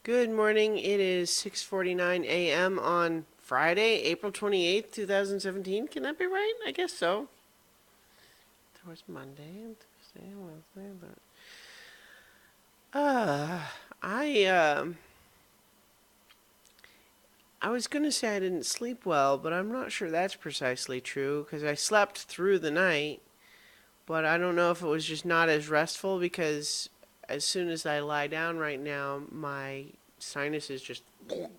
Good morning. It is 6:49 a.m. on Friday, April 28th, 2017. Can that be right? I guess so. There was Monday and Tuesday and Wednesday. Uh, I I was going to say I didn't sleep well, but I'm not sure that's precisely true because I slept through the night, but I don't know if it was just not as restful because as soon as I lie down right now, my sinuses just and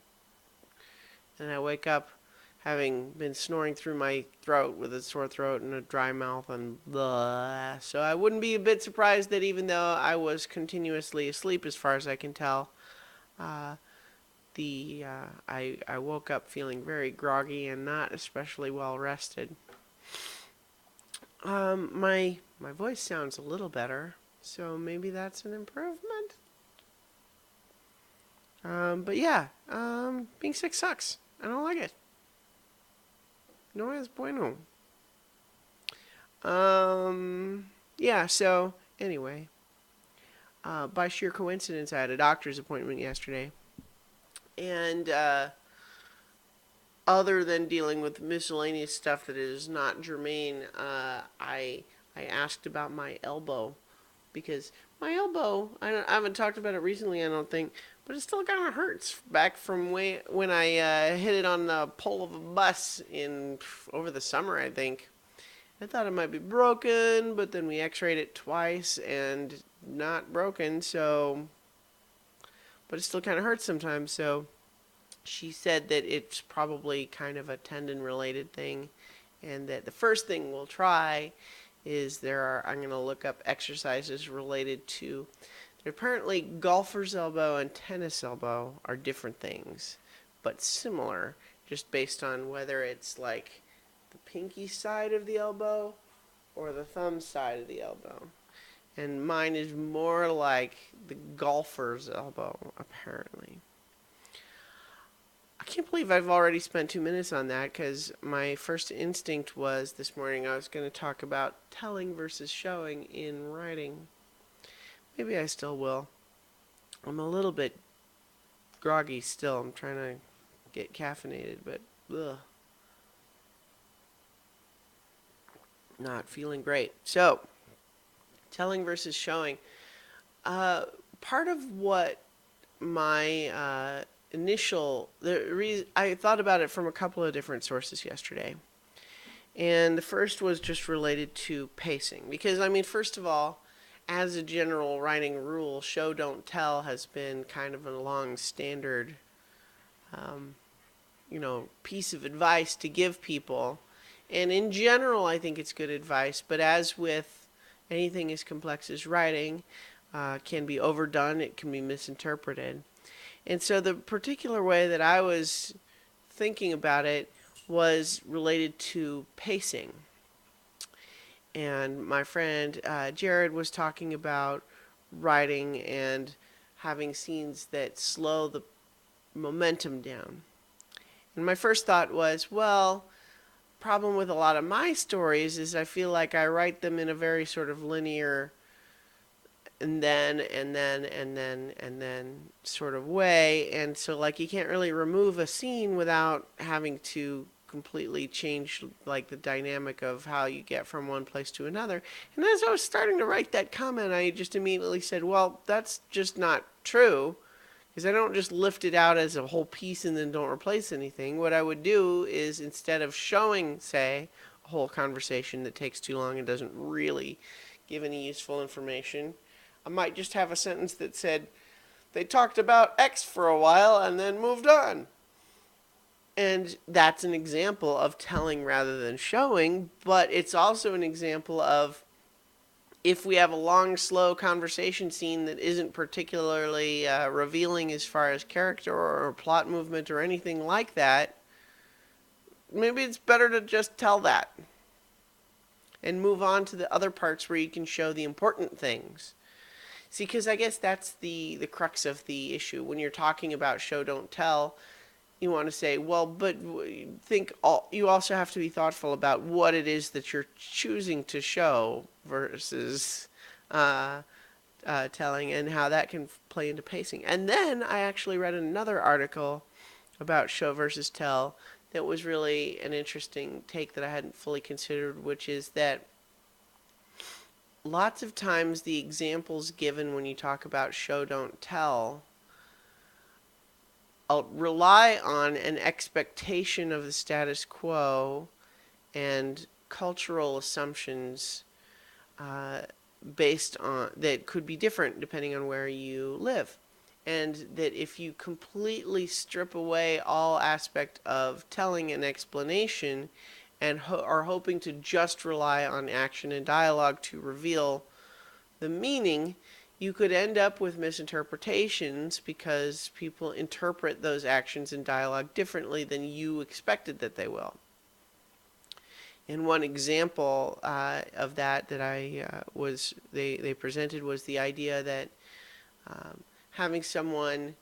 I wake up having been snoring through my throat with a sore throat and a dry mouth and blah. So I wouldn't be a bit surprised that even though I was continuously asleep, as far as I can tell, uh, I woke up feeling very groggy and not especially well rested. My voice sounds a little better, so maybe that's an improvement. But yeah, being sick sucks. I don't like it. No es bueno. Yeah, so anyway, by sheer coincidence, I had a doctor's appointment yesterday. And other than dealing with miscellaneous stuff that is not germane, I asked about my elbow because my elbow, I haven't talked about it recently, I don't think, but it still kind of hurts back from when I hit it on the pole of a bus in over the summer, I think. I thought it might be broken, but then we x-rayed it twice and not broken, so but it still kind of hurts sometimes, so she said that it's probably kind of a tendon related thing and that the first thing we'll try is I'm going to look up exercises related to apparently golfer's elbow and tennis elbow are different things, but similar just based on whether it's like the pinky side of the elbow or the thumb side of the elbow. And mine is more like the golfer's elbow, apparently. I can't believe I've already spent 2 minutes on that because my first instinct was this morning I was going to talk about telling versus showing in writing. Maybe I still will. I'm a little bit groggy still. I'm trying to get caffeinated, but ugh. Not feeling great. So, telling versus showing. Part of what my I thought about it from a couple of different sources yesterday. And the first was just related to pacing. Because, I mean, first of all, as a general writing rule, show don't tell has been kind of a long standard, piece of advice to give people. And in general, I think it's good advice. But as with anything as complex as writing, can be overdone, it can be misinterpreted. And so the particular way that I was thinking about it was related to pacing. And my friend Jared was talking about writing and having scenes that slow the momentum down. And my first thought was, well, problem with a lot of my stories is I feel like I write them in a very sort of linear and then sort of way. And so like you can't really remove a scene without having to completely change like the dynamic of how you get from one place to another. And as I was starting to write that comment, I just immediately said, well, that's just not true. Because I don't just lift it out as a whole piece and then don't replace anything. What I would do is instead of showing, say, a whole conversation that takes too long and doesn't really give any useful information, I might just have a sentence that said, they talked about X for a while and then moved on. And that's an example of telling rather than showing, but it's also an example of if we have a long, slow conversation scene that isn't particularly revealing as far as character or plot movement or anything like that, maybe it's better to just tell that and move on to the other parts where you can show the important things. See, because I guess that's the crux of the issue. When you're talking about show, don't tell, you want to say, well, but you also have to be thoughtful about what it is that you're choosing to show versus telling and how that can play into pacing. And then I actually read another article about show versus tell that was really an interesting take that I hadn't fully considered, which is that lots of times the examples given when you talk about show don't tell rely on an expectation of the status quo and cultural assumptions uh, based on that could be different depending on where you live. And that if you completely strip away all aspect of telling an explanation and are hoping to just rely on action and dialogue to reveal the meaning, you could end up with misinterpretations because people interpret those actions and dialogue differently than you expected that they will. And one example of that I was they presented was the idea that having someone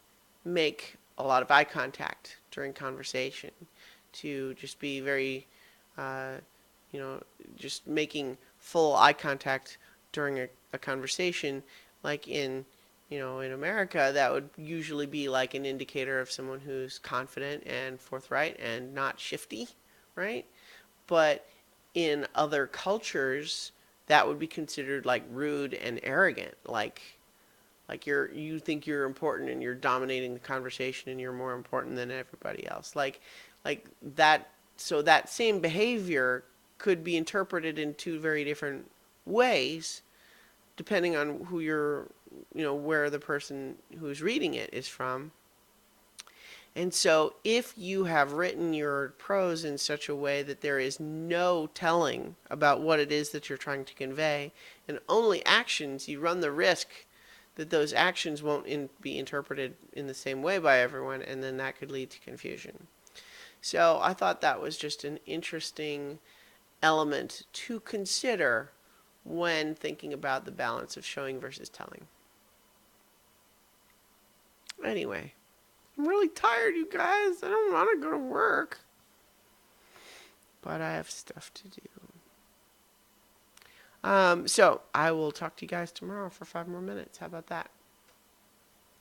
make a lot of eye contact during conversation, to just be very, uh, just making full eye contact during a conversation, like in America, that would usually be like an indicator of someone who's confident and forthright and not shifty, right? But in other cultures, that would be considered like rude and arrogant, like you think you're important and you're dominating the conversation and you're more important than everybody else. Like that, so that same behavior could be interpreted in two very different ways depending on who you're, where the person who's reading it is from. And so if you have written your prose in such a way that there is no telling about what it is that you're trying to convey, and only actions, you run the risk that those actions won't be interpreted in the same way by everyone, and then that could lead to confusion. So I thought that was just an interesting element to consider when thinking about the balance of showing versus telling. Anyway, I'm really tired, you guys. I don't want to go to work. But I have stuff to do. So I will talk to you guys tomorrow for 5 more minutes. How about that?